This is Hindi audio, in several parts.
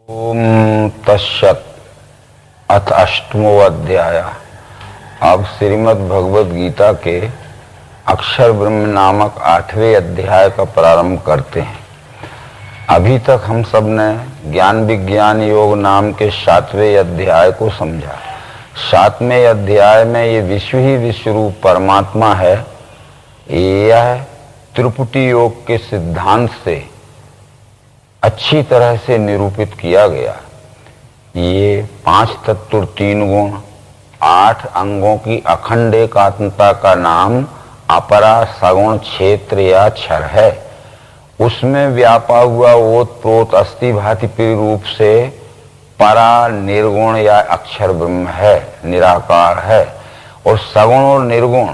ओम तत्सत। अथ अष्टमो अध्याय। अब श्रीमद् भगवद गीता के अक्षर ब्रह्म नामक 8वें अध्याय का प्रारंभ करते हैं। अभी तक हम सब ने ज्ञान विज्ञान योग नाम के 7वें अध्याय को समझा। 7वें अध्याय में ये विश्व ही विश्व रूप परमात्मा है, यह त्रिपुटी योग के सिद्धांत से अच्छी तरह से निरूपित किया गया। ये 5 तत्व 3 गुण 8 अंगों की अखंड एकात्मता का नाम अपरा सगुण क्षेत्र या क्षर है। उसमें व्यापा हुआ ओत प्रोत अस्थि भांति रूप से परा निर्गुण या अक्षर ब्रह्म है, निराकार है। और सगुण और निर्गुण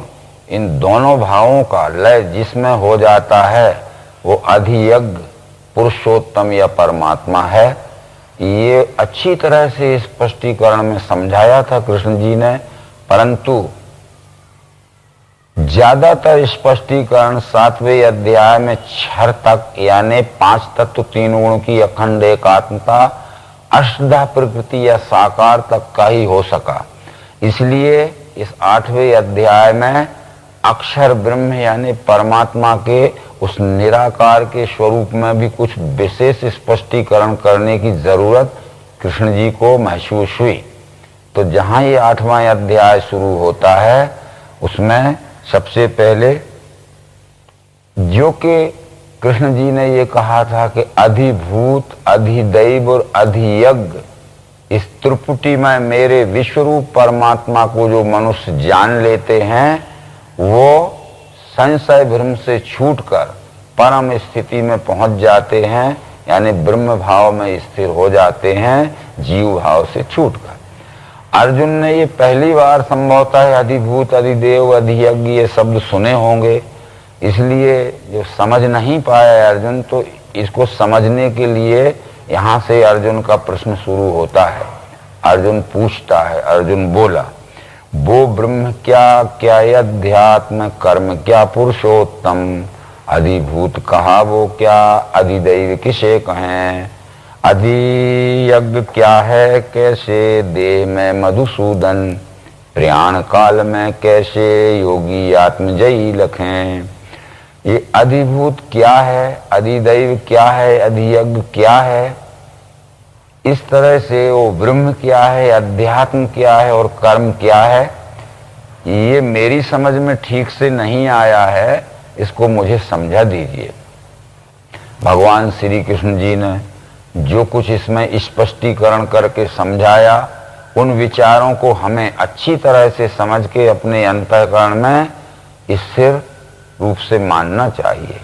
इन दोनों भावों का लय जिसमें हो जाता है वो अधियज्ञ पुरुषोत्तम या परमात्मा है। ये अच्छी तरह से स्पष्टीकरण में समझाया था कृष्ण जी ने, परंतु ज्यादातर स्पष्टीकरण 7वें अध्याय में क्षर तक यानी 5 तत्व 3 गुण की अखंड एकात्मता अष्टधा प्रकृति या साकार तक का ही हो सका। इसलिए इस 8वें अध्याय में अक्षर ब्रह्म यानी परमात्मा के उस निराकार के स्वरूप में भी कुछ विशेष स्पष्टीकरण करने की जरूरत कृष्ण जी को महसूस हुई। तो जहां ये 8वां अध्याय शुरू होता है उसमें सबसे पहले जो कि कृष्ण जी ने ये कहा था कि अधिभूत अधिदैव और अधियज्ञ इस त्रिपुटी में मेरे विश्वरूप परमात्मा को जो मनुष्य जान लेते हैं वो संशय भ्रम से छूटकर परम स्थिति में पहुंच जाते हैं, यानी ब्रह्म भाव में स्थिर हो जाते हैं जीव भाव से छूटकर। अर्जुन ने ये पहली बार संभवतः अधिभूत अधिदेव अधियज्ञ ये शब्द सुने होंगे, इसलिए जो समझ नहीं पाया अर्जुन, तो इसको समझने के लिए यहाँ से अर्जुन का प्रश्न शुरू होता है। अर्जुन पूछता है, अर्जुन बोला, वो ब्रह्म क्या क्या अध्यात्म कर्म क्या पुरुषोत्तम, अधिभूत कहा वो क्या अधिदैव किसे कहें, अधियज्ञ क्या है कैसे देह में मधुसूदन, प्रयाण काल में कैसे योगी आत्मजयी लखें। ये अधिभूत क्या है, अधिदैव क्या है, अधियज्ञ क्या है, इस तरह से वो ब्रह्म क्या है, अध्यात्म क्या है और कर्म क्या है, ये मेरी समझ में ठीक से नहीं आया है, इसको मुझे समझा दीजिए। भगवान श्री कृष्ण जी ने जो कुछ इसमें स्पष्टीकरण करके समझाया उन विचारों को हमें अच्छी तरह से समझ के अपने अंतःकरण में स्थिर रूप से मानना चाहिए।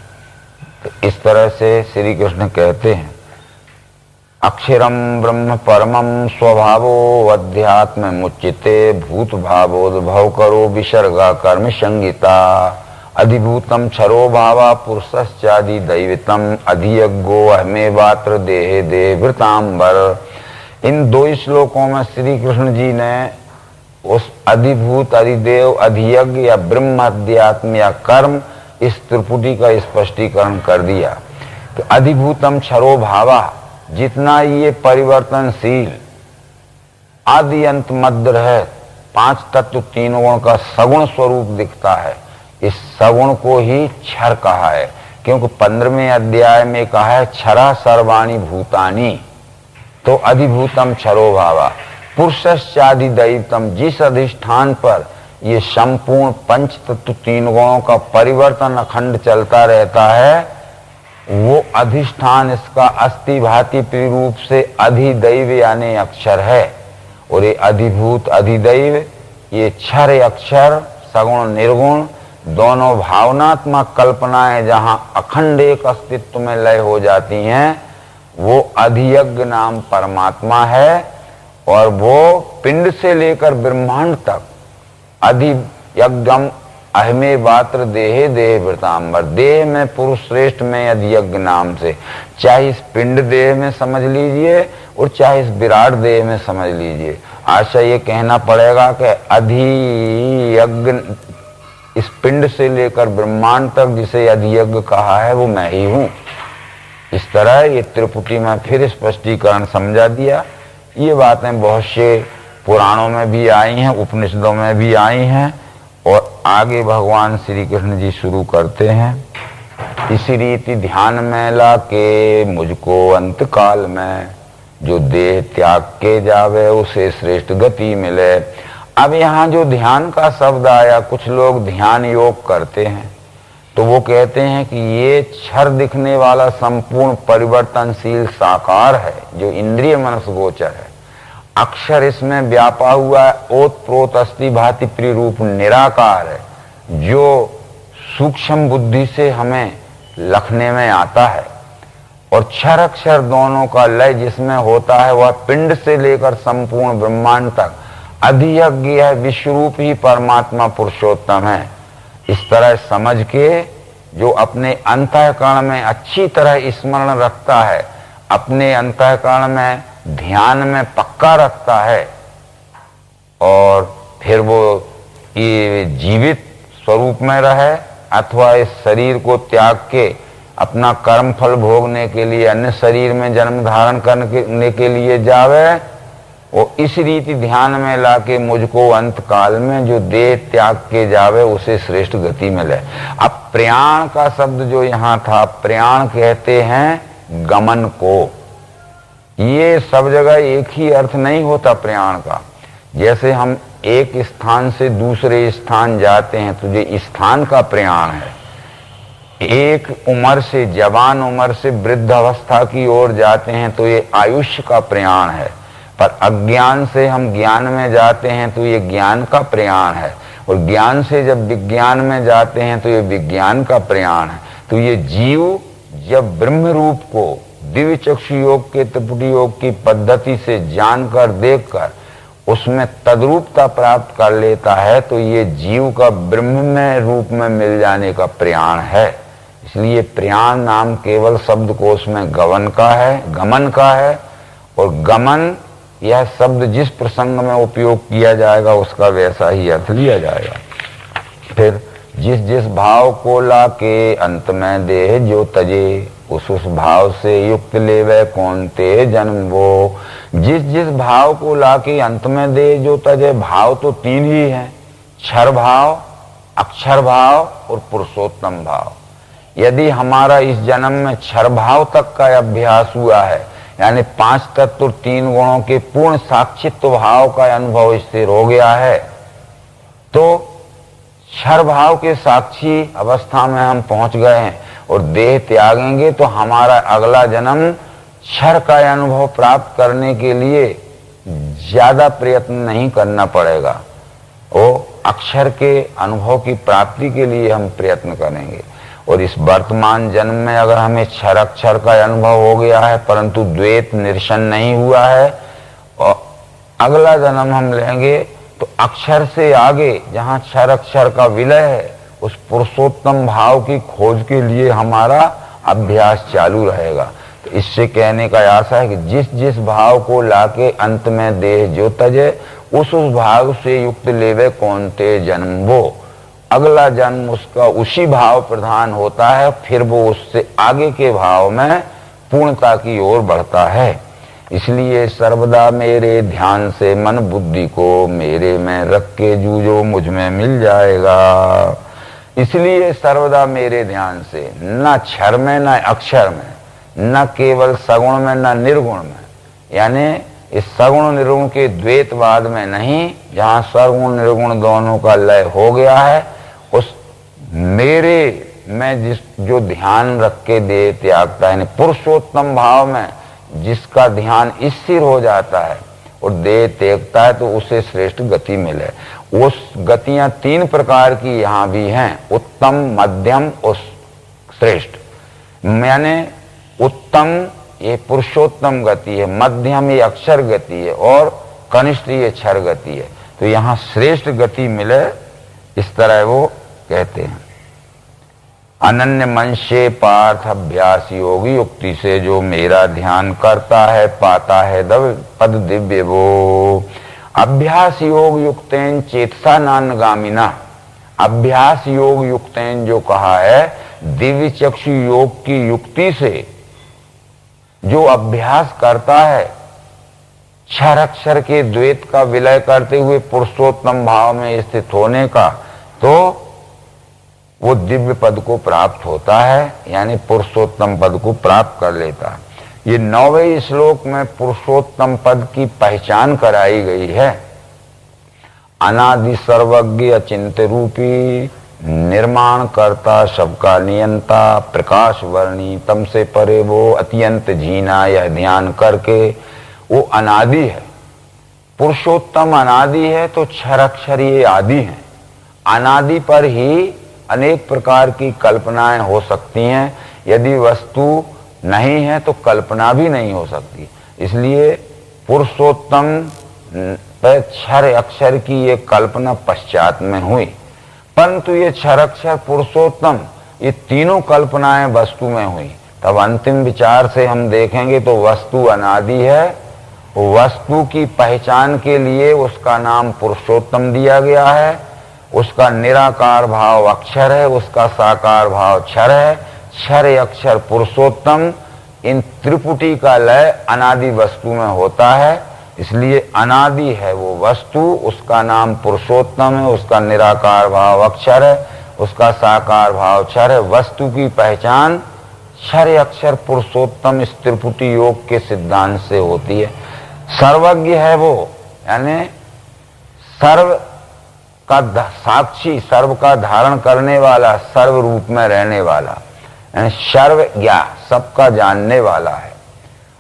तो इस तरह से श्री कृष्ण कहते हैं, अक्षरम ब्रह्म परमं स्वभावो अध्यात्म मुच्यते भूत भावोद्भव करो विसर्गा कर्म संगीता, अधिभूतम क्षरो भावा पुरुषश्चादि दैवतम अधियज्ञो अहमेवात्र देहे देवृतांबर। इन 2 श्लोकों में श्री कृष्ण जी ने उस अधिभूत अधिदेव अधियज्ञ या ब्रह्म अध्यात्म या कर्म इस त्रिपुटी का स्पष्टीकरण कर दिया। तो अधिभूतम क्षरो भावा, जितना ये परिवर्तनशील आदि अंत मध्य है 5 तत्व 3 गुण का सगुण स्वरूप दिखता है, इस सगुण को ही क्षर कहा है, क्योंकि 15वें अध्याय में कहा है क्षरा सर्वाणि भूतानि। तो अधिभूतम क्षरो भावा पुरुषश्चादि दैवतम, जिस अधिष्ठान पर ये संपूर्ण 5 तत्व 3 गुणों का परिवर्तन अखंड चलता रहता है वो अधिष्ठान इसका अस्थि भांति रूप से अधिदैव यानी अक्षर है। और ये अधिभूत अधिदैव ये क्षर अक्षर सगुण निर्गुण दोनों भावनात्मक कल्पनाएं जहां अखंड एक अस्तित्व में लय हो जाती हैं वो अधियज्ञ नाम परमात्मा है। और वो पिंड से लेकर ब्रह्मांड तक अधियज्ञम अहमे वात्र देहे देह वृतांबर, देह में पुरुष श्रेष्ठ में अधियज्ञ नाम से, चाहे इस पिंड देह में समझ लीजिए और चाहे इस विराट देह में समझ लीजिए। आशा ये कहना पड़ेगा कि अधियज्ञ इस पिंड से लेकर ब्रह्मांड तक जिसे अधियज्ञ कहा है वो मैं ही हूं। इस तरह ये त्रिपुटी में फिर स्पष्टीकरण समझा दिया। ये बातें बहुत से पुराणों में भी आई हैं, उपनिषदों में भी आई हैं, और आगे भगवान श्री कृष्ण जी शुरू करते हैं। इसी रीति ध्यान में ला के मुझको अंत काल में, जो देह त्याग के जावे उसे श्रेष्ठ गति मिले। अब यहाँ जो ध्यान का शब्द आया, कुछ लोग ध्यान योग करते हैं तो वो कहते हैं कि ये क्षर दिखने वाला संपूर्ण परिवर्तनशील साकार है जो इंद्रिय मनस गोचर है। अक्षर इसमें व्यापा हुआ है, ओत प्रोत अस्थि भांति प्रिरूप निराकार है जो सूक्ष्म बुद्धि से हमें लखने में आता है। और क्षर अक्षर दोनों का लय जिसमें होता है वह पिंड से लेकर संपूर्ण ब्रह्मांड तक अधियज्ञ है, विश्वरूप ही परमात्मा पुरुषोत्तम है। इस तरह समझ के जो अपने अंतःकरण में अच्छी तरह स्मरण रखता है, अपने अंतःकरण में ध्यान में पक्का रखता है, और फिर वो ये जीवित स्वरूप में रहे अथवा इस शरीर को त्याग के अपना कर्म फल भोगने के लिए अन्य शरीर में जन्म धारण करने के लिए जावे, वो इस रीति ध्यान में लाके मुझको अंत काल में जो देह त्याग के जावे उसे श्रेष्ठ गति मिले। अब प्रयाण का शब्द जो यहाँ था, प्रयाण कहते हैं गमन को। ये सब जगह एक ही अर्थ नहीं होता प्रयाण का। जैसे हम एक स्थान से दूसरे स्थान जाते हैं तो ये स्थान का प्रयाण है। एक उम्र से, जवान उम्र से वृद्ध अवस्था की ओर जाते हैं तो ये आयुष्य का प्रयाण है। पर अज्ञान से हम ज्ञान में जाते हैं तो ये ज्ञान का प्रयाण है, और ज्ञान से जब विज्ञान में जाते हैं तो ये विज्ञान का प्रयाण है। तो ये जीव जब ब्रह्म रूप को दिव्य चक्षु योग के त्रिपुटी योग की पद्धति से जानकर देखकर उसमें तद्रूपता प्राप्त कर लेता है तो ये जीव का ब्रह्म में रूप में मिल जाने का प्रयाण है। इसलिए प्रयाण नाम केवल शब्दकोश में गमन का है, और गमन यह शब्द जिस प्रसंग में उपयोग किया जाएगा उसका वैसा ही अर्थ लिया जाएगा। फिर जिस जिस भाव को ला के अंत में देह जो तजे, उस भाव से युक्त लेवे कौन ते जन्म वो। जिस जिस भाव को ला के अंत में देह जो तजे, भाव तो तीन ही हैं, क्षर भाव, अक्षर भाव और पुरुषोत्तम भाव। यदि हमारा इस जन्म में क्षर भाव तक का अभ्यास हुआ है, यानी पांच तत्व और तीन गुणों के पूर्ण साक्षित्व भाव का अनुभव स्थिर हो गया है, तो क्षर भाव के साक्षी अवस्था में हम पहुंच गए हैं, और देह त्यागेंगे तो हमारा अगला जन्म क्षर का अनुभव प्राप्त करने के लिए ज्यादा प्रयत्न नहीं करना पड़ेगा। वो अक्षर के अनुभव की प्राप्ति के लिए हम प्रयत्न करेंगे। और इस वर्तमान जन्म में अगर हमें क्षर अक्षर का अनुभव हो गया है परंतु द्वैत निरसन नहीं हुआ है, और अगला जन्म हम लेंगे तो अक्षर से आगे जहाँ क्षर अक्षर का विलय है उस पुरुषोत्तम भाव की खोज के लिए हमारा अभ्यास चालू रहेगा। तो इससे कहने का आशा है कि जिस जिस भाव को लाके अंत में देह जो तजे, उस भाव से युक्त लेवे कौन ते जन्म वो। अगला जन्म उसका उसी भाव प्रधान होता है, फिर वो उससे आगे के भाव में पूर्णता की ओर बढ़ता है। इसलिए सर्वदा मेरे ध्यान से मन बुद्धि को मेरे में रख के जूझो मुझ में मिल जाएगा। इसलिए सर्वदा मेरे ध्यान से, न क्षर में न अक्षर में, न केवल सगुण में न निर्गुण में, यानी इस सगुण निर्गुण के द्वैतवाद में नहीं, जहाँ सगुण निर्गुण दोनों का लय हो गया है, उस मेरे में जो ध्यान रख के दे त्यागता है, पुरुषोत्तम भाव में जिसका ध्यान स्थिर हो जाता है और देह त्यागता है, तो उसे श्रेष्ठ गति मिले। उस गतियां तीन प्रकार की यहाँ भी हैं, उत्तम, मध्यम और श्रेष्ठ। यानी उत्तम ये पुरुषोत्तम गति है, मध्यम ये अक्षर गति है, और कनिष्ठ ये क्षर गति है। तो यहाँ श्रेष्ठ गति मिले, इस तरह वो कहते हैं। अनन्य मन से पार्थ अभ्यास योगी युक्ति से जो मेरा ध्यान करता है पाता है पद दिव्य वो। अभ्यास योग युक्तेन चेतसा नान्गामिना। अभ्यास योग युक्तेन जो कहा है, दिव्य चक्षु योग की युक्ति से जो अभ्यास करता है क्षर अक्षर के द्वैत का विलय करते हुए पुरुषोत्तम भाव में स्थित होने का, तो वो दिव्य पद को प्राप्त होता है, यानी पुरुषोत्तम पद को प्राप्त कर लेता है। ये 9वें श्लोक में पुरुषोत्तम पद की पहचान कराई गई है। अनादि सर्वज्ञ अचिंत्य रूपी, निर्माण करता सबका नियंता, प्रकाश वर्णी तम से परे वो, अत्यंत जीना यह ध्यान करके। वो अनादि है, पुरुषोत्तम अनादि है, तो क्षर अक्षर ये आदि है। अनादि पर ही अनेक प्रकार की कल्पनाएं हो सकती हैं, यदि वस्तु नहीं है तो कल्पना भी नहीं हो सकती। इसलिए पुरुषोत्तम पर क्षर अक्षर की ये कल्पना पश्चात में हुई, परंतु ये क्षर अक्षर पुरुषोत्तम ये तीनों कल्पनाएं वस्तु में हुई। तब अंतिम विचार से हम देखेंगे तो वस्तु अनादि है, वस्तु की पहचान के लिए उसका नाम पुरुषोत्तम दिया गया है, उसका निराकार भाव अक्षर है, उसका साकार भाव क्षर है, क्षर अक्षर पुरुषोत्तम। इन त्रिपुटी का लय अनादि वस्तु में होता है, इसलिए अनादि है वो वस्तु, उसका नाम पुरुषोत्तम है, उसका निराकार भाव अक्षर है, उसका साकार भाव क्षर है। वस्तु की पहचान क्षर अक्षर पुरुषोत्तम इस त्रिपुटी योग के सिद्धांत से होती है। सर्वज्ञ है वो, यानी सर्व का साक्षी, सर्व का धारण करने वाला, सर्व रूप में रहने वाला, यानी सर्वज्ञ सबका जानने वाला है।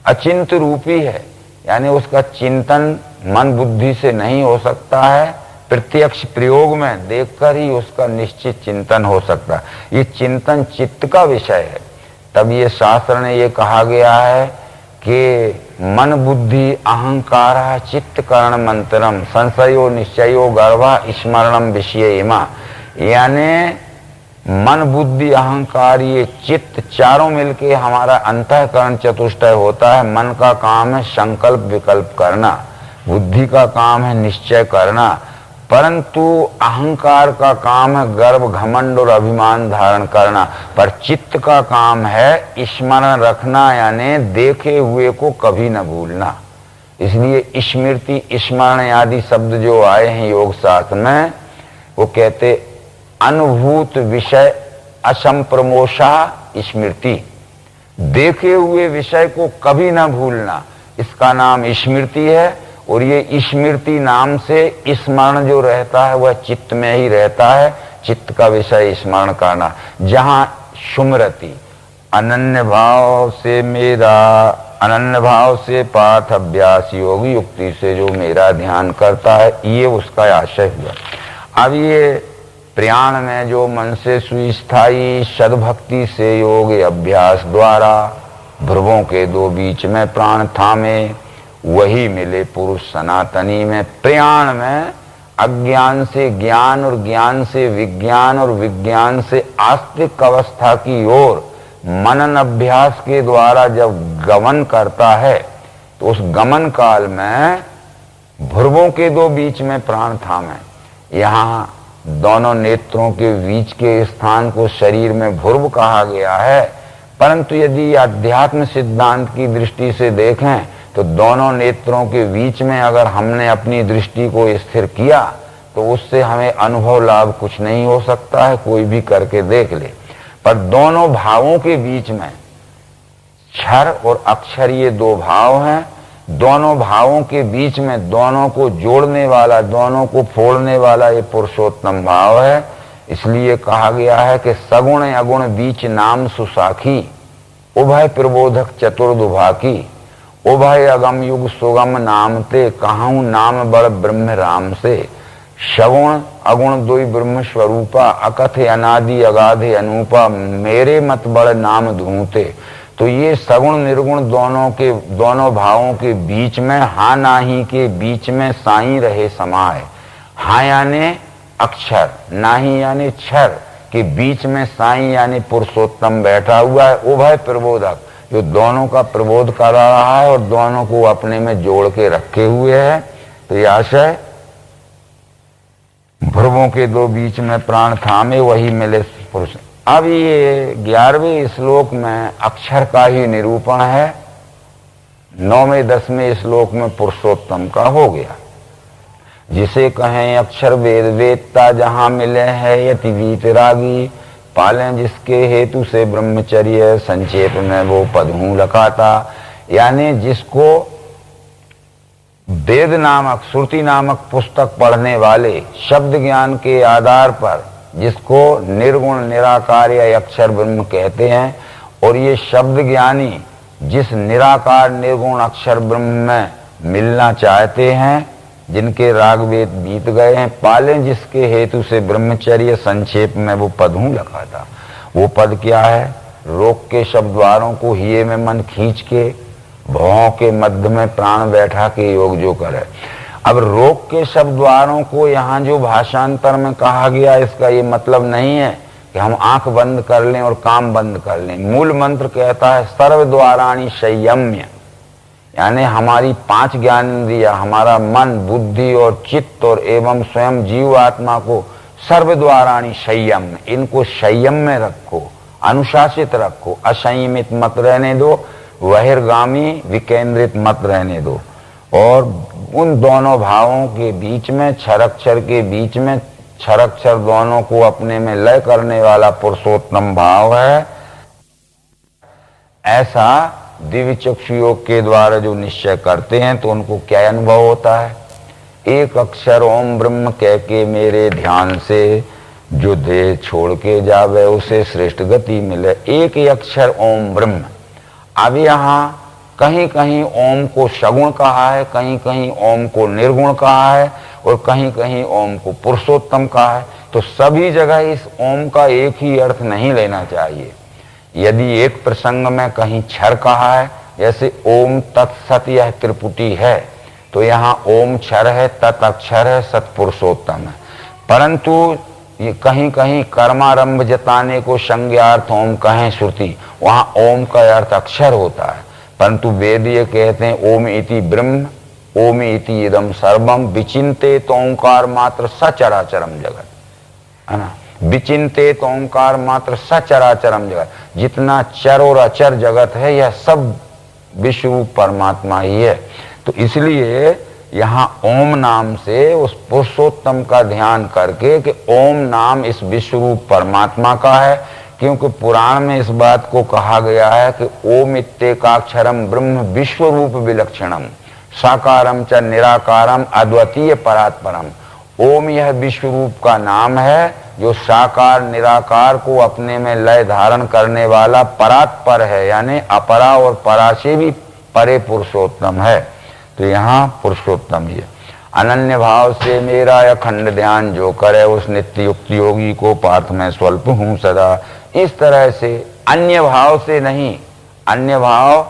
अचिंत्य रूपी है, यानी उसका चिंतन मन बुद्धि से नहीं हो सकता है, प्रत्यक्ष प्रयोग में देखकर ही उसका निश्चित चिंतन हो सकता है। ये चिंतन चित्त का विषय है। तब ये शास्त्र ने ये कहा गया है कि मन बुद्धि अहंकार चित्त करण मंत्रम संशयो निश्चयो गर्भा स्मरणम विषय इमा, यानी मन बुद्धि अहंकार ये चित्त चारों मिलके हमारा अंतःकरण चतुष्टय होता है। मन का काम है संकल्प विकल्प करना, बुद्धि का काम है निश्चय करना, परंतु अहंकार का काम है गर्व घमंड और अभिमान धारण करना, पर चित्त का काम है स्मरण रखना, यानी देखे हुए को कभी न भूलना। इसलिए स्मृति स्मरण आदि शब्द जो आए हैं योग शास्त्र में, वो कहते अनुभूत विषय असंप्रमोषा स्मृति, देखे हुए विषय को कभी न भूलना, इसका नाम स्मृति है। और ये स्मृति नाम से स्मरण जो रहता है वह चित्त में ही रहता है, चित्त का विषय स्मरण करना। जहां सुमरति अनन्य भाव से मेरा, अनन्य भाव से पाठ अभ्यास योग युक्ति से जो मेरा ध्यान करता है, ये उसका आशय हुआ। अब ये प्रयाण में जो मन से सुस्थायी सद्भक्ति से योग अभ्यास द्वारा भ्रुवों के दो बीच में प्राण थामे, वही मिले पुरुष सनातनी में। प्रयाण में अज्ञान से ज्ञान और ज्ञान से विज्ञान और विज्ञान से आस्तिक अवस्था की ओर मनन अभ्यास के द्वारा जब गमन करता है, तो उस गमन काल में भ्रुवों के दो बीच में प्राण थामे। यहाँ दोनों नेत्रों के बीच के स्थान को शरीर में भ्रुव कहा गया है, परंतु यदि अध्यात्म सिद्धांत की दृष्टि से देखें तो दोनों नेत्रों के बीच में अगर हमने अपनी दृष्टि को स्थिर किया तो उससे हमें अनुभव लाभ कुछ नहीं हो सकता है, कोई भी करके देख ले। पर दोनों भावों के बीच में क्षर और अक्षर ये दो भाव हैं, दोनों भावों के बीच में दोनों को जोड़ने वाला, दोनों को फोड़ने वाला ये पुरुषोत्तम भाव है। इसलिए कहा गया है कि सगुण अगुण बीच नाम सुसाखी, उभय प्रबोधक चतुर्दुभाकी, उभय अगम युग सुगम नाम ते, कहूँ नाम बड़ ब्रह्म राम से। सगुण अगुण दुई ब्रह्म स्वरूपा, अकथ अनादि अगाधे अनूपा, मेरे मत बड़ नाम धूते। तो ये सगुण निर्गुण दोनों भावों के बीच में, हा नाही के बीच में साई रहे समाये। हा यानी अक्षर, नाही यानी क्षर के बीच में साई यानी पुरुषोत्तम बैठा हुआ है। उभय प्रबोधक, जो दोनों का प्रबोध कर रहा है और दोनों को अपने में जोड़ के रखे हुए है। तो यह आशय भ्रुवों के दो बीच में प्राण थामे, वही मिले पुरुष। अब ये 11वें श्लोक में अक्षर का ही निरूपण है 9वें 10वें श्लोक में पुरुषोत्तम का हो गया। जिसे कहें अक्षर वेद वेदता जहां मिले है यति वीतरागी, पालें जिसके हेतु से ब्रह्मचर्य, संक्षेप में वो पद हूं लखाता। यानी जिसको वेद नामक श्रुति नामक पुस्तक पढ़ने वाले शब्द ज्ञान के आधार पर जिसको निर्गुण निराकार या अक्षर ब्रह्म कहते हैं, और ये शब्द ज्ञानी जिस निराकार निर्गुण अक्षर ब्रह्म में मिलना चाहते हैं, जिनके राग वेद बीत गए हैं, पालें जिसके हेतु से ब्रह्मचर्य, संक्षेप में वो पद हूं लखा था। वो पद क्या है? रोक के शब्द द्वारों को हिये में मन खींच के, भौं के मध्य में प्राण बैठा के योग जो करे। अब रोक के शब्द द्वारों को यहाँ जो भाषांतर में कहा गया, इसका ये मतलब नहीं है कि हम आंख बंद कर लें और काम बंद कर लें। मूल मंत्र कहता है सर्व द्वाराणि संयम्य, यानी हमारी 5 ज्ञानेंद्रिया, हमारा मन, बुद्धि और चित्त और एवं स्वयं जीव आत्मा को सर्व द्वाराणि संयम, इनको संयम में रखो, अनुशासित रखो, असंयमित मत रहने दो, बहिर्गामी विकेंद्रित मत रहने दो। और उन दोनों भावों के बीच में, क्षरक्षर के बीच में, क्षरक्षर दोनों को अपने में लय करने वाला पुरुषोत्तम भाव है। ऐसा दिव्य चक्षु योग के द्वारा जो निश्चय करते हैं तो उनको क्या अनुभव होता है? एक अक्षर ओम ब्रह्म कह के मेरे ध्यान से जो देह छोड़ के जावे उसे श्रेष्ठ गति मिले। एक ही अक्षर ओम ब्रह्म। अब यहाँ कहीं कहीं ओम को सगुण कहा है, कहीं कहीं ओम को निर्गुण कहा है, और कहीं कहीं ओम को पुरुषोत्तम कहा है। तो सभी जगह इस ओम का एक ही अर्थ नहीं लेना चाहिए। यदि एक प्रसंग में कहीं क्षर कहा है, जैसे ओम तत्सत यह त्रिपुटी है, तो यहाँ ओम क्षर है, तत् अक्षर है, सत पुरुषोत्तम है। परंतु ये कहीं कहीं कर्मारंभ जताने को संज्ञार्थ ओम कहें श्रुति, वहां ओम का अर्थ अक्षर होता है। परंतु वेद ये कहते हैं ओम इति ब्रह्म, ओम इति इदम सर्वम, विचिंतेत ओंकार मात्र सचराचरम जगत, है ना। विचिंतेत ओंकार मात्र सचराचरम जगत, जितना चर और अचर जगत है यह सब विश्व रूप परमात्मा ही है। तो इसलिए यहाँ ओम नाम से उस पुरुषोत्तम का ध्यान करके कि ओम नाम इस विश्व रूप परमात्मा का है, क्योंकि पुराण में इस बात को कहा गया है कि ओम इत्येकाक्षरम ब्रह्म विश्व रूप विलक्षणम साकारम च निराकारम अद्वितीय परात्परम। ओम यह विश्व रूप का नाम है जो साकार निराकार को अपने में लय धारण करने वाला परात्पर है, यानी अपरा और परा से भी परे पुरुषोत्तम है। तो यहाँ पुरुषोत्तम ये अनन्य भाव से मेरा अखंड ध्यान जो करे उस नित्य युक्त योगी को पार्थ में स्वल्प हूँ सदा। इस तरह से अन्य भाव से नहीं, अन्य भाव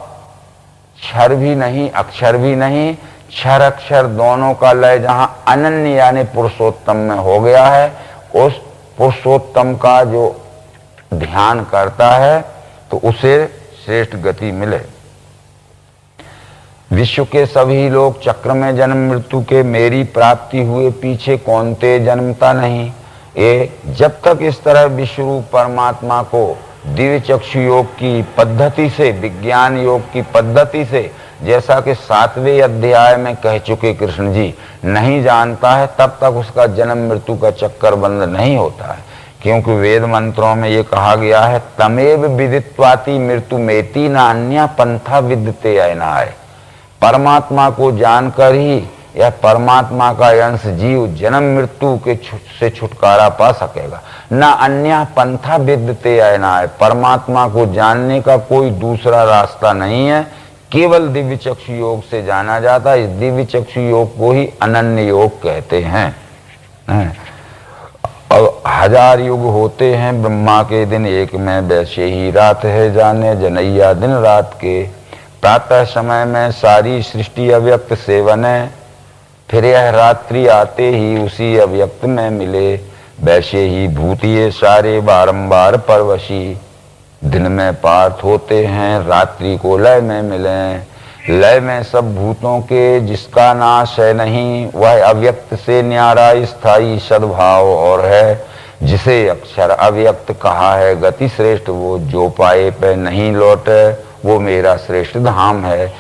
क्षर भी नहीं अक्षर भी नहीं, क्षर अक्षर दोनों का लय जहां अनन्य यानी पुरुषोत्तम में हो गया है, उस पुरुषोत्तम का जो ध्यान करता है तो उसे श्रेष्ठ गति मिले। विश्व के सभी लोग चक्र में जन्म मृत्यु के मेरी प्राप्ति हुए पीछे कौनते जन्मता नहीं। ये जब तक इस तरह विश्व रूप परमात्मा को दिव्य चक्षु योग की पद्धति से, विज्ञान योग की पद्धति से, जैसा कि 7वें अध्याय में कह चुके कृष्ण जी, नहीं जानता है, तब तक उसका जन्म मृत्यु का चक्कर बंद नहीं होता है। क्योंकि वेद मंत्रों में ये कहा गया है तमेव विदित्वाति मृत्यु मेति नान्या पंथा विद्यते अयनाय। परमात्मा को जानकर ही यह परमात्मा का अंश जीव जन्म मृत्यु के से छुटकारा पा सकेगा, न अन्य पंथा विद्यते अयनाय। परमात्मा को जानने का कोई दूसरा रास्ता नहीं है, केवल दिव्य चक्षु योग से जाना जाता है। इस दिव्य चक्षु योग को ही अनन्य योग कहते हैं। अब 1000 युग होते हैं ब्रह्मा के दिन एक में, वैसे ही रात है जाने जनैया दिन रात के। प्रातः समय में सारी सृष्टि अव्यक्त से बने, फिर यह रात्रि आते ही उसी अव्यक्त में मिले। वैसे ही भूत ये सारे बारंबार परवशी, दिन में पार्थ होते हैं रात्रि को लय में मिले। लय में सब भूतों के जिसका नाश है नहीं, वह अव्यक्त से न्यारा स्थायी सद्भाव और है। जिसे अक्षर अव्यक्त कहा है गति श्रेष्ठ, वो जो पाए पे नहीं लौटे, वो मेरा श्रेष्ठ धाम है।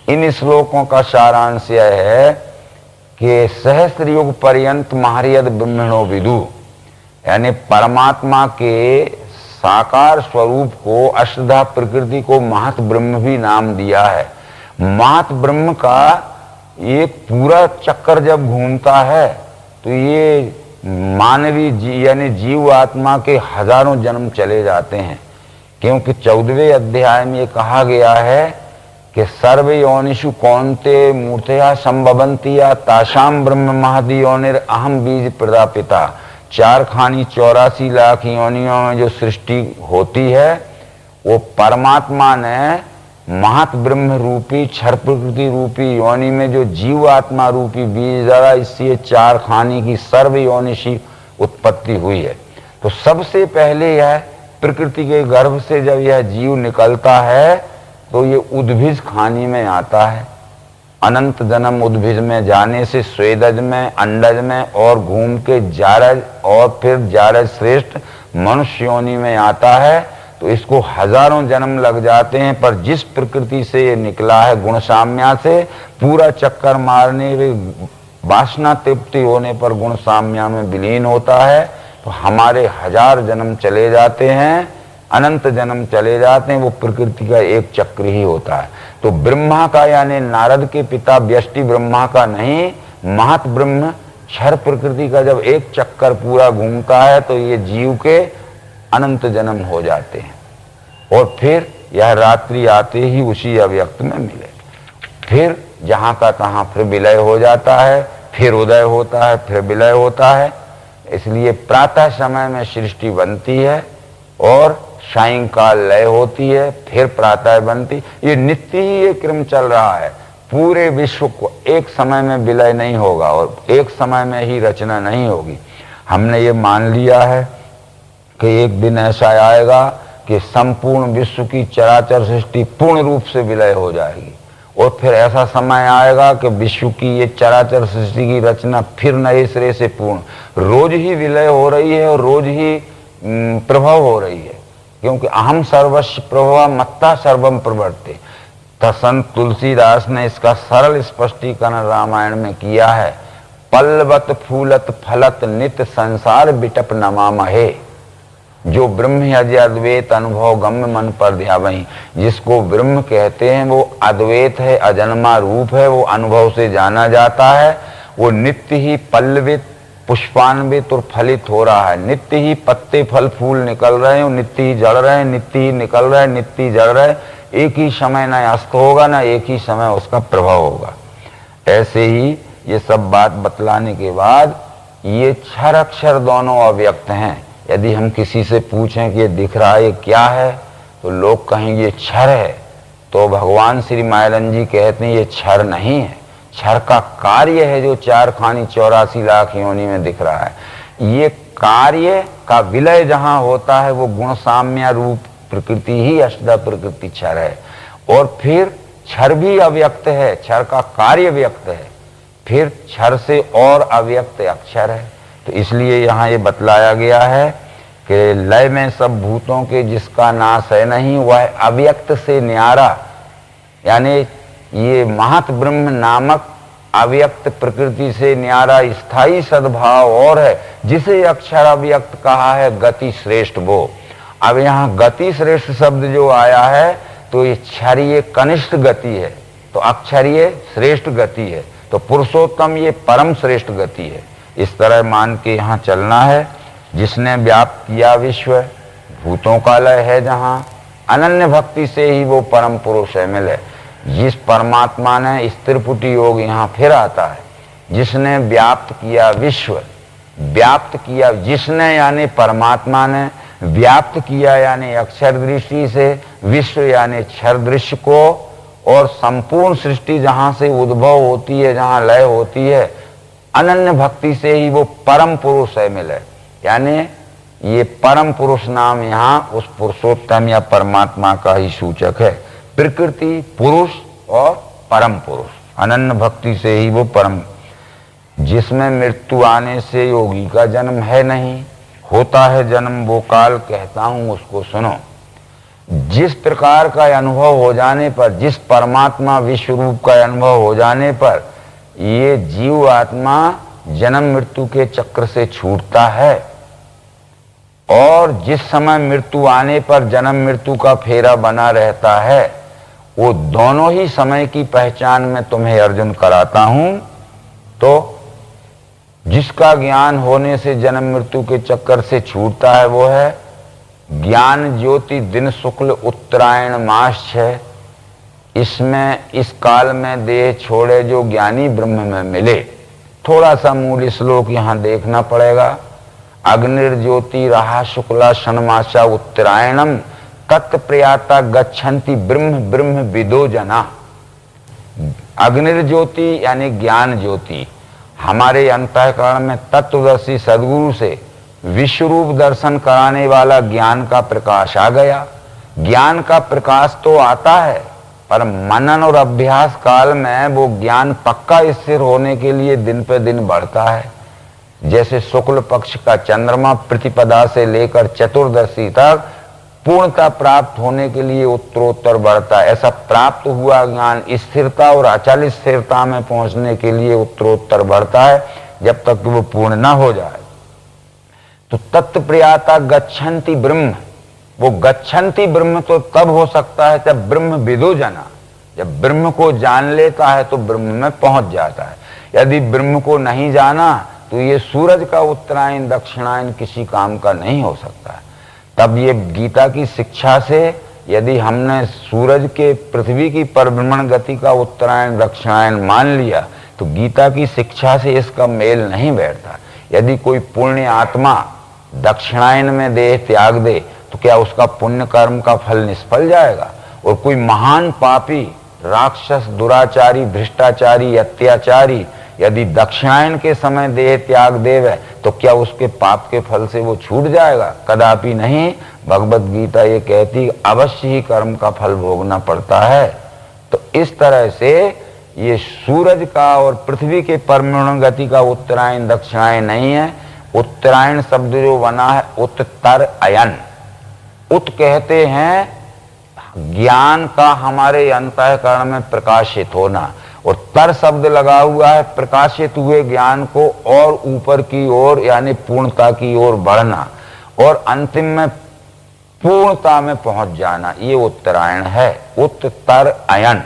इन श्लोकों का सारांश यह है कि सहस्त्र युग पर्यंत महर्यद ब्रह्मणो विदु, यानी परमात्मा के साकार स्वरूप को, अष्टधा प्रकृति को महत ब्रह्म भी नाम दिया है। महत ब्रह्म का एक पूरा चक्कर जब घूमता है तो ये मानवीय यानी जीव आत्मा के हजारों जन्म चले जाते हैं, क्योंकि 14वें अध्याय में ये कहा गया है कि सर्व योनिषु कौन्ते मूर्तया संभवन्ति या तासाम ब्रह्म महदि योनिर अहम बीज प्रदापिता। 4 खानी 84 लाख योनियों में जो सृष्टि होती है वो परमात्मा ने महत ब्रह्म रूपी क्षर प्रकृति रूपी योनि में जो जीव आत्मा रूपी बीज डाला, इससे 4 खानी की सर्व योनिषी उत्पत्ति हुई है। तो सबसे पहले यह प्रकृति के गर्भ से जब यह जीव निकलता है तो ये उद्भिज खानी में आता है। अनंत जन्म उद्भिज में जाने से स्वेदज में, अंडज में और घूम के जारज और फिर जारज श्रेष्ठ मनुष्य योनि में आता है। तो इसको हजारों जन्म लग जाते हैं, पर जिस प्रकृति से ये निकला है गुण साम्या से, पूरा चक्कर मारने वासना तृप्ति होने पर गुण साम्या में विलीन होता है। तो हमारे 1000 जन्म चले जाते हैं, अनंत जन्म चले जाते हैं, वो प्रकृति का एक चक्र ही होता है। तो ब्रह्मा का यानी नारद के पिता व्यष्टि ब्रह्मा का नहीं, महत ब्रह्म क्षर प्रकृति का जब एक चक्कर पूरा घूमता है तो ये जीव के अनंत जन्म हो जाते हैं, और फिर यह रात्रि आते ही उसी अव्यक्त में मिले, फिर जहां का तहां फिर विलय हो जाता है, फिर उदय होता है, फिर विलय होता है। इसलिए प्रातः समय में सृष्टि बनती है और सायंकाल लय होती है, फिर प्रातः बनती। ये नित्य ही ये क्रम चल रहा है। पूरे विश्व को एक समय में विलय नहीं होगा और एक समय में ही रचना नहीं होगी। हमने ये मान लिया है कि एक दिन ऐसा आएगा कि संपूर्ण विश्व की चराचर सृष्टि पूर्ण रूप से विलय हो जाएगी, और फिर ऐसा समय आएगा कि विश्व की ये चराचर सृष्टि की रचना फिर नए सिरे से पूर्ण। रोज ही विलय हो रही है और रोज ही प्रभाव हो रही है, क्योंकि अहम सर्वस्व प्रभव मत्ता सर्वम प्रवर्ते। संत तुलसीदास ने इसका सरल स्पष्टीकरण रामायण में किया है। पल्लवत फूलत फलत नित संसार बिटप नमामहे। जो ब्रह्म अद्वैत अनुभव गम्य मन पर ध्यावहीं, जिसको ब्रह्म कहते हैं वो अद्वैत है, अजन्मा रूप है, वो अनुभव से जाना जाता है। वो नित्य ही पल्लवित पुष्पान्वित और फलित हो रहा है, नित्य ही पत्ते फल फूल निकल रहे हैं, नित्य ही जड़ रहे हैं, नित्य ही निकल रहे हैं, नित्य ही जड़ रहे हैं। एक ही समय न अस्त होगा, ना एक ही समय उसका प्रभाव होगा। ऐसे ही ये सब बात बतलाने के बाद ये क्षर अक्षर दोनों अव्यक्त हैं। यदि हम किसी से पूछें कि ये दिख रहा है ये क्या है, तो लोग कहेंगे ये क्षर है, तो भगवान श्री मायरन जी कहते हैं ये क्षर नहीं है, क्षर का कार्य है जो 4 खानी 84 लाख योनि में दिख रहा है। ये कार्य का विलय जहां होता है वो गुण साम्य रूप प्रकृति ही अष्टधा प्रकृति क्षर है, और फिर क्षर भी अव्यक्त है, क्षर का कार्य व्यक्त है, फिर क्षर से और अव्यक्त अक्षर है। तो इसलिए यहाँ ये बतलाया गया है कि लय में सब भूतों के जिसका नाश है नहीं, वह अव्यक्त से न्यारा, यानी ये महत ब्रह्म नामक अव्यक्त प्रकृति से न्यारा स्थायी सद्भाव और है, जिसे अक्षर अव्यक्त कहा है गति श्रेष्ठ वो। अब यहाँ गति श्रेष्ठ शब्द जो आया है तो ये क्षरीय कनिष्ठ गति है, तो अक्षरीय श्रेष्ठ गति है, तो पुरुषोत्तम ये परम श्रेष्ठ गति है। इस तरह मान के यहाँ चलना है। जिसने व्याप्त किया विश्व, भूतों का लय है जहाँ, अनन्य भक्ति से ही वो परम पुरुष है मिले। जिस परमात्मा ने स्त्रिपुटी योग यहाँ फिर आता है, जिसने व्याप्त किया विश्व, व्याप्त किया जिसने यानी परमात्मा ने, व्याप्त किया यानी अक्षर दृष्टि से, विश्व यानी क्षर दृश्य को, और संपूर्ण सृष्टि जहां से उद्भव होती है, जहां लय होती है, अनन्य भक्ति से ही वो परम पुरुष है मिले। यानी ये परम पुरुष नाम यहाँ उस पुरुषोत्तम या परमात्मा का ही सूचक है। प्रकृति, पुरुष और परम पुरुष, अनन्य भक्ति से ही वो परम, जिसमें मृत्यु आने से योगी का जन्म है नहीं, होता है जन्म वो काल, कहता हूं उसको सुनो। जिस प्रकार का अनुभव हो जाने पर, जिस परमात्मा विश्व रूप का अनुभव हो जाने पर ये जीव आत्मा जन्म मृत्यु के चक्र से छूटता है, और जिस समय मृत्यु आने पर जन्म मृत्यु का फेरा बना रहता है, वो दोनों ही समय की पहचान मैं तुम्हें अर्जुन कराता हूं। तो जिसका ज्ञान होने से जन्म मृत्यु के चक्कर से छूटता है वो है ज्ञान ज्योति दिन शुक्ल उत्तरायण मास 6। इसमें इस काल में देह छोड़े जो ज्ञानी ब्रह्म में मिले। थोड़ा सा मूल श्लोक यहां देखना पड़ेगा। अग्निर्ज्योति रहा शुक्ला षण्मासा उत्तरायणम तत्प्रयाता गच्छन्ति ब्रह्म ब्रह्म विदो जना। अग्निर्ज्योति यानी ज्ञान ज्योति, हमारे अंतःकरण में तत्वदर्शी सदगुरु से विश्वरूप दर्शन कराने वाला ज्ञान का प्रकाश आ गया। ज्ञान का प्रकाश तो आता है, पर मनन और अभ्यास काल में वो ज्ञान पक्का स्थिर होने के लिए दिन पे दिन बढ़ता है। जैसे शुक्ल पक्ष का चंद्रमा प्रतिपदा से लेकर चतुर्दशी तक पूर्णता प्राप्त होने के लिए उत्तरोत्तर बढ़ता है, ऐसा प्राप्त हुआ ज्ञान स्थिरता और अचल स्थिरता में पहुंचने के लिए उत्तरोत्तर बढ़ता है, जब तक वो पूर्ण ना हो जाए। तो तत्प्रियाता गच्छन्ति ब्रह्म, वो गच्छन्ति ब्रह्म तो तब हो सकता है जब ब्रह्म विदो जना, जब ब्रह्म को जान लेता है तो ब्रह्म में पहुंच जाता है। यदि ब्रह्म को नहीं जाना तो ये सूरज का उत्तरायण दक्षिणायन किसी काम का नहीं हो सकता है। तब ये गीता की शिक्षा से यदि हमने सूरज के पृथ्वी की परिभ्रमण गति का उत्तरायण दक्षिणायन मान लिया तो गीता की शिक्षा से इसका मेल नहीं बैठता। यदि कोई पुण्य आत्मा दक्षिणायन में देह त्याग दे तो क्या उसका पुण्य कर्म का फल निष्फल जाएगा? और कोई महान पापी राक्षस दुराचारी भ्रष्टाचारी अत्याचारी यदि दक्षिणायन के समय देह त्याग देवे तो क्या उसके पाप के फल से वो छूट जाएगा? कदापि नहीं। भगवत गीता ये कहती अवश्य ही कर्म का फल भोगना पड़ता है। तो इस तरह से ये सूरज का और पृथ्वी के परिभ्रमण गति का उत्तरायण दक्षिणायन नहीं है। उत्तरायण शब्द जो बना है उत्तर अयन, उत कहते हैं ज्ञान का हमारे अंतःकरण में प्रकाशित होना, और तर शब्द लगा हुआ है प्रकाशित हुए ज्ञान को और ऊपर की ओर यानी पूर्णता की ओर बढ़ना और अंतिम में पूर्णता में पहुंच जाना, ये उत्तरायण है, उत्तर अयन।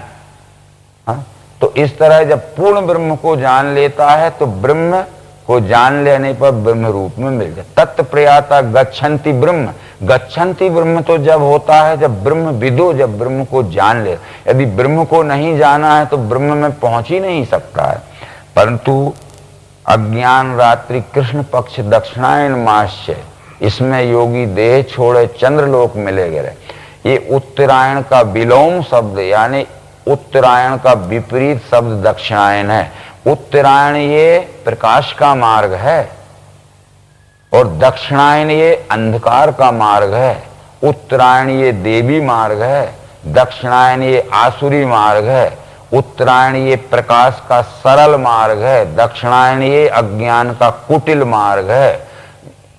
तो इस तरह जब पूर्ण ब्रह्म को जान लेता है तो ब्रह्म को जान लेने पर ब्रह्म रूप में मिल जाए। तत्प्रयाता गच्छन्ति ब्रह्म, गच्छन्ति ब्रह्म तो जब होता है जब ब्रह्म विदो, जब ब्रह्म को जान ले। यदि ब्रह्म को नहीं जाना है तो ब्रह्म में पहुंच ही नहीं सकता है। परंतु अज्ञान रात्रि कृष्ण पक्ष दक्षिणायन मास है, इसमें योगी देह छोड़े चंद्रलोक मिले गए। ये उत्तरायण का विलोम शब्द यानी उत्तरायण का विपरीत शब्द दक्षिणायन है। उत्तरायण ये प्रकाश का मार्ग है और दक्षिणायन ये अंधकार का मार्ग है। उत्तरायण ये देवी मार्ग है, दक्षिणायन ये आसुरी मार्ग है। उत्तरायण ये प्रकाश का सरल मार्ग है, दक्षिणायन ये अज्ञान का कुटिल मार्ग है।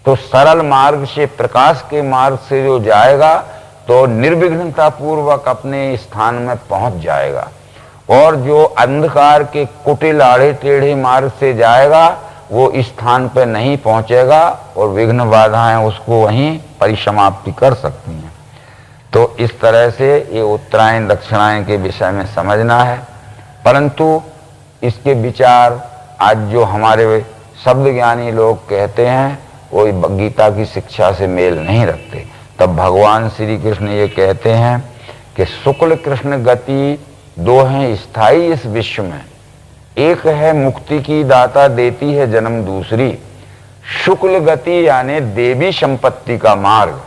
तो सरल मार्ग से प्रकाश के मार्ग से जो जाएगा तो निर्विघ्नता पूर्वक अपने स्थान में पहुंच जाएगा, और जो अंधकार के कुटिल आड़े टेढ़े मार्ग से जाएगा वो स्थान पर नहीं पहुंचेगा और विघ्न बाधाएं उसको वहीं परिसमाप्ति कर सकती हैं। तो इस तरह से ये उत्तरायण दक्षिणायन के विषय में समझना है। परंतु इसके विचार आज जो हमारे शब्द ज्ञानी लोग कहते हैं वो गीता की शिक्षा से मेल नहीं रखते। तब भगवान श्री कृष्ण ये कहते हैं कि शुक्ल कृष्ण गति दो हैं स्थायी इस विश्व में, एक है मुक्ति की दाता देती है जन्म दूसरी। शुक्ल गति यानी देवी संपत्ति का मार्ग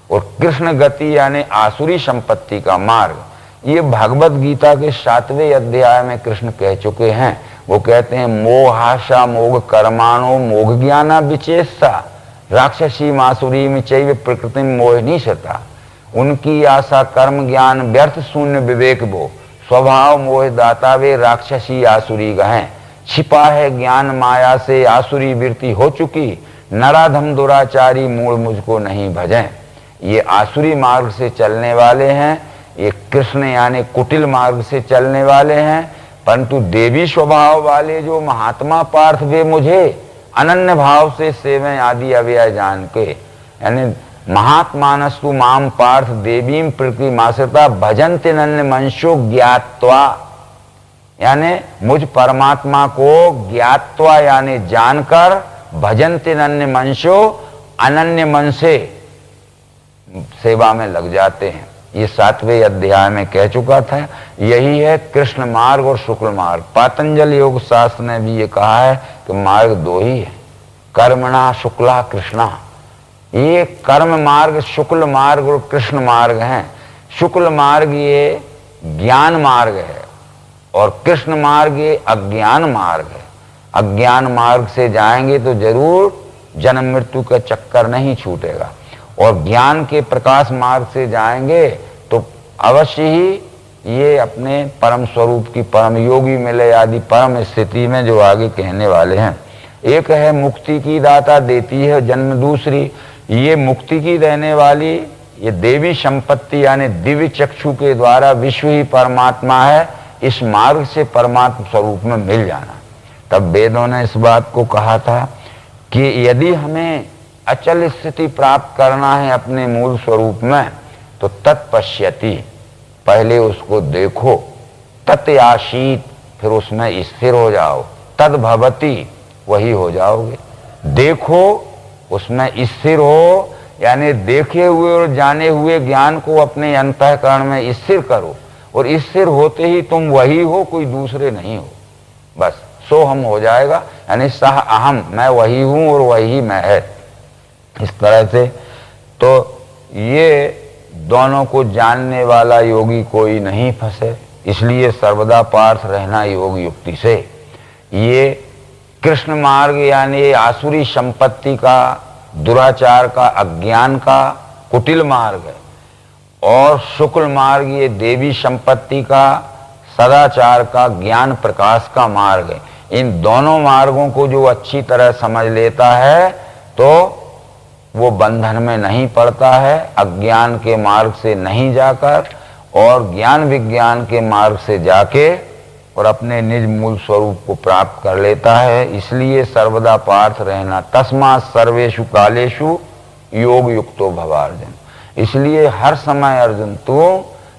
और कृष्ण गति यानी आसुरी संपत्ति का मार्ग। ये भगवत गीता के 7वें अध्याय में कृष्ण कह चुके हैं। वो कहते हैं मोहाशा मोघ कर्माणो मोघ ज्ञाना विचेषा राक्षसी मासुरी में चैव प्रकृति मोहिनी सता। उनकी आशा कर्म ज्ञान व्यर्थ शून्य विवेक वो स्वभाव मोह दाता वे राक्षसी आसुरी गहें। छिपा है ज्ञान माया से आसुरी वृत्ति हो चुकी, नराधम दुराचारी मूल मुझको नहीं भजें। ये आसुरी मार्ग से चलने वाले हैं, ये कृष्ण यानी कुटिल मार्ग से चलने वाले हैं। परंतु देवी स्वभाव वाले जो महात्मा पार्थ, वे मुझे अनन्य भाव से सेवें आदि अव्यय जान के, यानी महात्मानस्तु माम पार्थ देवीं प्रकृतिमाश्रिता भजन्ति नन्य मंशो ज्ञात्वा, यानी मुझ परमात्मा को ज्ञात्वा यानी जानकर, भजन्ति नन्य मंशो अनन्य मन से सेवा में लग जाते हैं। ये 7वें अध्याय में कह चुका था। यही है कृष्ण मार्ग और शुक्ल मार्ग। पातंजल योग शास्त्र ने भी ये कहा है कि मार्ग दो ही है, कर्मणा शुक्ला कृष्णा। ये कर्म मार्ग शुक्ल मार्ग और कृष्ण मार्ग हैं। शुक्ल मार्ग ये ज्ञान मार्ग है और कृष्ण मार्ग ये अज्ञान मार्ग है। अज्ञान मार्ग से जाएंगे तो जरूर जन्म मृत्यु का चक्कर नहीं छूटेगा, और ज्ञान के प्रकाश मार्ग से जाएंगे तो अवश्य ही ये अपने परम स्वरूप की, परम योगी मिले आदि परम स्थिति में जो आगे कहने वाले हैं। एक है मुक्ति की दाता देती है जन्म, दूसरी ये मुक्ति की देने वाली ये देवी संपत्ति यानी दिव्य चक्षु के द्वारा विश्व ही परमात्मा है। इस मार्ग से परमात्मा स्वरूप में मिल जाना। तब वेदों ने इस बात को कहा था कि यदि हमें अचल स्थिति प्राप्त करना है अपने मूल स्वरूप में तो तत्पश्यति, पहले उसको देखो, तत्याशीत, फिर उसमें स्थिर हो जाओ, तद्भवति, वही हो जाओगे। देखो, उसमें स्थिर हो, यानी देखे हुए और जाने हुए ज्ञान को अपने अंतःकरण में स्थिर करो, और स्थिर होते ही तुम वही हो, कोई दूसरे नहीं हो। बस सो हम हो जाएगा, यानी सह अहम, मैं वही हूं और वही मैं है। इस तरह से तो ये दोनों को जानने वाला योगी कोई नहीं फंसे, इसलिए सर्वदा पार्थ रहना योग युक्ति से। ये कृष्ण मार्ग यानी आसुरी संपत्ति का, दुराचार का, अज्ञान का कुटिल मार्ग है, और शुक्ल मार्ग ये देवी संपत्ति का, सदाचार का, ज्ञान प्रकाश का मार्ग है। इन दोनों मार्गों को जो अच्छी तरह समझ लेता है तो वो बंधन में नहीं पड़ता है, अज्ञान के मार्ग से नहीं जाकर और ज्ञान विज्ञान के मार्ग से जाके और अपने निज मूल स्वरूप को प्राप्त कर लेता है। इसलिए सर्वदा पार्थ रहना, तस्मात् सर्वेषु कालेषु योग युक्तो भवार्जुन। इसलिए हर समय अर्जुन तू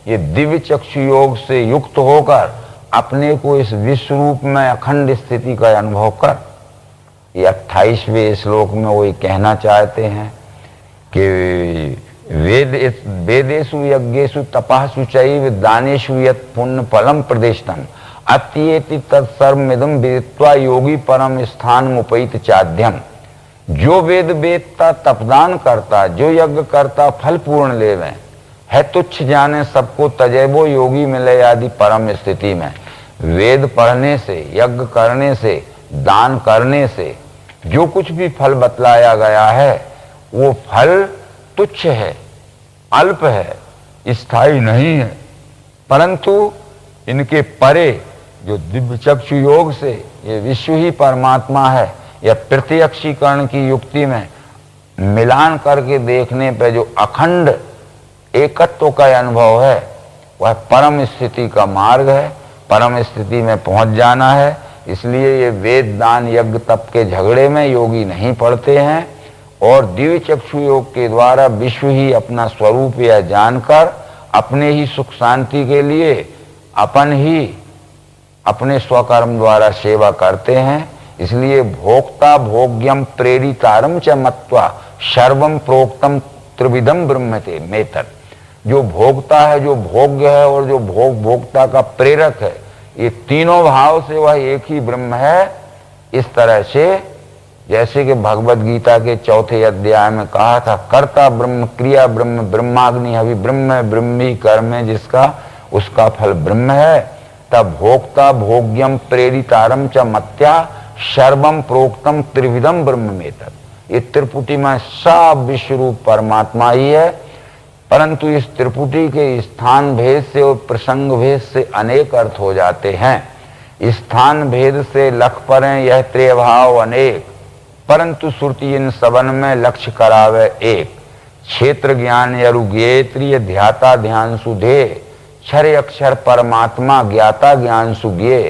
ये दिव्य चक्षु योग से युक्त होकर अपने को इस विश्व रूप में अखंड स्थिति का अनुभव कर। ये 28वें श्लोक में वही कहना चाहते हैं कि वेदेषु यज्ञेषु तपःसु चैव दानेषु यत् पुण्य फलम प्रदिष्टम् अत्येति तत्सर्वमिदं विदित्वा योगी परम स्थान उपैत चाध्यम। जो वेद वेदता तपदान करता, जो यज्ञ करता फल पूर्ण लेवे, है तुच्छ जाने सबको तजेबो योगी मिले आदि परम स्थिति में। वेद पढ़ने से, यज्ञ करने से, दान करने से जो कुछ भी फल बतलाया गया है वो फल तुच्छ है, अल्प है, स्थायी नहीं है। परंतु इनके परे जो दिव्य चक्षु योग से ये विश्व ही परमात्मा है, या प्रत्यक्षीकरण की युक्ति में मिलान करके देखने पे जो अखंड एकत्व का अनुभव है वह परम स्थिति का मार्ग है। परम स्थिति में पहुंच जाना है। इसलिए ये वेद दान यज्ञ तप के झगड़े में योगी नहीं पड़ते हैं, और दिव्य चक्षु योग के द्वारा विश्व ही अपना स्वरूप या जानकर अपने ही सुख शांति के लिए अपन ही अपने स्वकर्म द्वारा सेवा करते हैं। इसलिए भोक्ता भोग्यम प्रेरितारम च मत्वा सर्वम प्रोक्तम त्रिविधम ब्रह्मते मेतर। जो भोगता है, जो भोग्य है और जो भोक्ता का प्रेरक है, ये तीनों भाव से वह एक ही ब्रह्म है। इस तरह से जैसे कि भगवद गीता के 4थे अध्याय में कहा था, कर्ता ब्रह्म, क्रिया ब्रह्म, ब्रह्माग्नि हवि ब्रह्म, ब्रह्मी कर्म है जिसका उसका फल ब्रह्म है। तब भोक्ता भोग्यम प्रेरितारम च मत्या सर्वम प्रोक्तम त्रिविधम ब्रह्म मेतर। ये त्रिपुटी में सब विश्व रूप परमात्मा ही है, परंतु इस त्रिपुटी के स्थान भेद से और प्रसंग भेद से अनेक अर्थ हो जाते हैं। स्थान भेद से लख परें यह त्रिभाव अनेक, परंतु श्रुति इन सबन में लक्ष्य करावे एक। क्षेत्र ज्ञान यरुज्ञेत्रिय ध्याता ध्यान सुधे, क्षर अक्षर परमात्मा ज्ञाता ज्ञान सुज्ञे,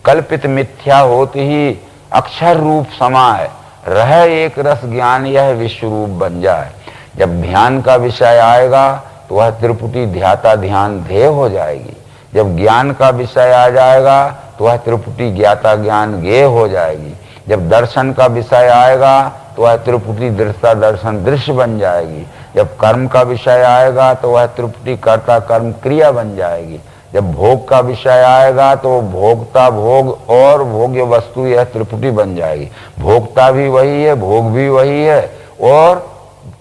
कल्पित मिथ्या होते ही अक्षर रूप समाय, रह एक रस ज्ञान यह विश्व रूप बन जाए। जब ध्यान का विषय आएगा तो वह त्रिपुटी ध्याता ध्यान ध्येय हो जाएगी। जब ज्ञान का विषय आ जाएगा तो वह त्रिपुटी ज्ञाता ज्ञान ज्ञेय हो जाएगी। जब दर्शन का विषय आएगा तो वह त्रिपुटी दृष्टा दर्शन दृश्य बन जाएगी। जब कर्म का विषय आएगा तो वह त्रिपुटी कर्ता कर्म क्रिया बन जाएगी। जब भोग का विषय आएगा तो भोक्ता भोग और भोग्य वस्तु यह त्रिपुटी बन जाएगी। भोक्ता भी वही है, भोग भी वही है और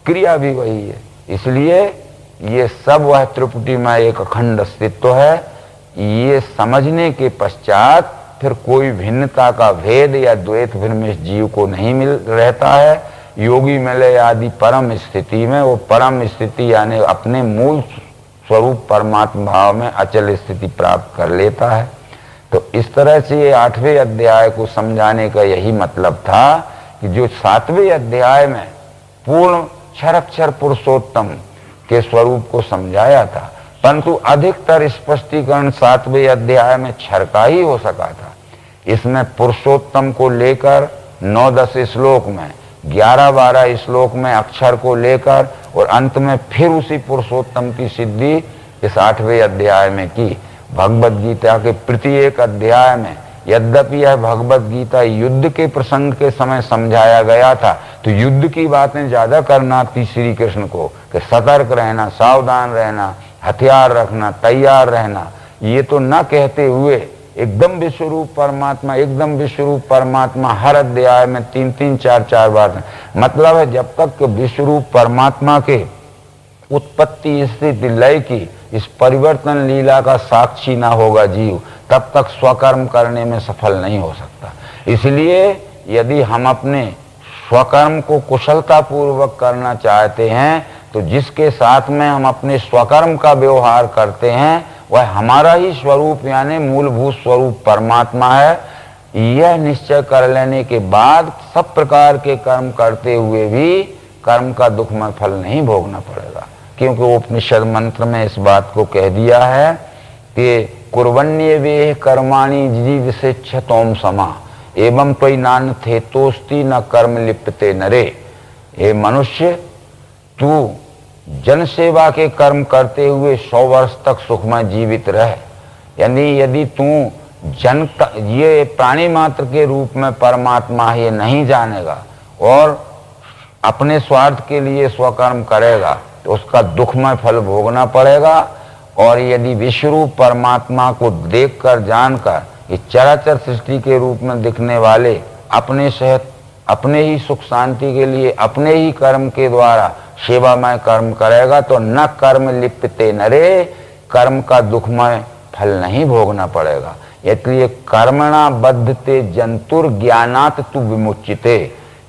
क्रिया भी वही है। इसलिए ये सब वह त्रिपुटी में एक अखंड अस्तित्व है। ये समझने के पश्चात फिर कोई भिन्नता का भेद या द्वैत फिर में इस जीव को नहीं मिल रहता है। योगी मिले आदि परम स्थिति में वो परम स्थिति यानी अपने मूल स्वरूप परमात्मा भाव में अचल स्थिति प्राप्त कर लेता है। तो इस तरह से ये 8वें अध्याय को समझाने का यही मतलब था कि जो 7वें अध्याय में पूर्ण क्षर पुरुषोत्तम के स्वरूप को समझाया था, परंतु अधिकतर स्पष्टीकरण 7वें अध्याय में क्षर का ही हो सका था। इसमें पुरुषोत्तम को लेकर 9-10 श्लोक में, 11-12 श्लोक में अक्षर को लेकर और अंत में फिर उसी पुरुषोत्तम की सिद्धि इस 8वें अध्याय में की। भगवद गीता के प्रत्येक अध्याय में यद्यपि यह भगवद गीता युद्ध के प्रसंग के समय समझाया गया था, तो युद्ध की बातें ज्यादा करना थी श्री कृष्ण को कि सतर्क रहना, सावधान रहना, हथियार रखना, तैयार रहना। ये तो न कहते हुए एकदम विश्वरूप परमात्मा, एकदम विश्वरूप परमात्मा हर अध्याय में 3-3, 4-4 बार। मतलब है जब तक विश्वरूप परमात्मा के उत्पत्ति स्थिति लय की इस परिवर्तन लीला का साक्षी ना होगा जीव, तब तक स्वकर्म करने में सफल नहीं हो सकता। इसलिए यदि हम अपने स्वकर्म को कुशलता पूर्वक करना चाहते हैं तो जिसके साथ में हम अपने स्वकर्म का व्यवहार करते हैं वह हमारा ही स्वरूप यानी मूलभूत स्वरूप परमात्मा है। यह निश्चय कर लेने के बाद सब प्रकार के कर्म करते हुए भी कर्म का दुखमय फल नहीं भोगना पड़ेगा, क्योंकि उपनिषद मंत्र में इस बात को कह दिया है कि कुर्वन्ये वे कर्माणि जीविषेच्छतोम समा एवं त्वयि नान्यथे तोस्ति न कर्म लिप्यते नरे। हे मनुष्य, तू जन सेवा के कर्म करते हुए 100 वर्ष तक सुखमय जीवित रह। यानी यदि तू जन ये प्राणी मात्र के रूप में परमात्मा ये नहीं जानेगा और अपने स्वार्थ के लिए स्वकर्म करेगा तो उसका दुखमय फल भोगना पड़ेगा। और यदि विश्वरूप परमात्मा को देखकर जानकर ये चराचर सृष्टि के रूप में दिखने वाले अपने सहित अपने ही सुख शांति के लिए अपने ही कर्म के द्वारा सेवामय कर्म करेगा तो न कर्म लिप्यते नरे, कर्म का दुखमय फल नहीं भोगना पड़ेगा। इसलिए कर्मणा बद्धते जंतुर ज्ञानात तु विमुच्यते।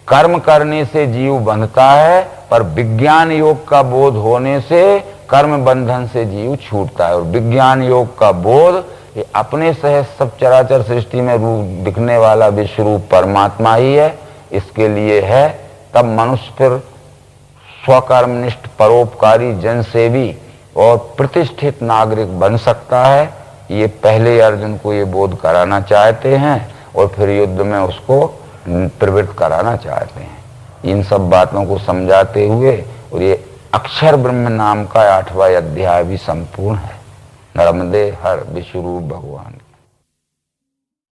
कर्म करने से जीव बंधता है, पर विज्ञान योग का बोध होने से कर्म बंधन से जीव छूटता है। और विज्ञान योग का बोध ये अपने सहित सब चराचर सृष्टि में रूप दिखने वाला विश्वरूप परमात्मा ही है, इसके लिए है। तब मनुष्य फिर स्वकर्मनिष्ठ परोपकारी जनसेवी और प्रतिष्ठित नागरिक बन सकता है। ये पहले अर्जुन को ये बोध कराना चाहते हैं और फिर युद्ध में उसको प्रवृत्त कराना चाहते हैं। इन सब बातों को समझाते हुए और ये अक्षर ब्रह्म नाम का 8वां अध्याय भी संपूर्ण है। नर्मदे हर विश्वरूप भगवान।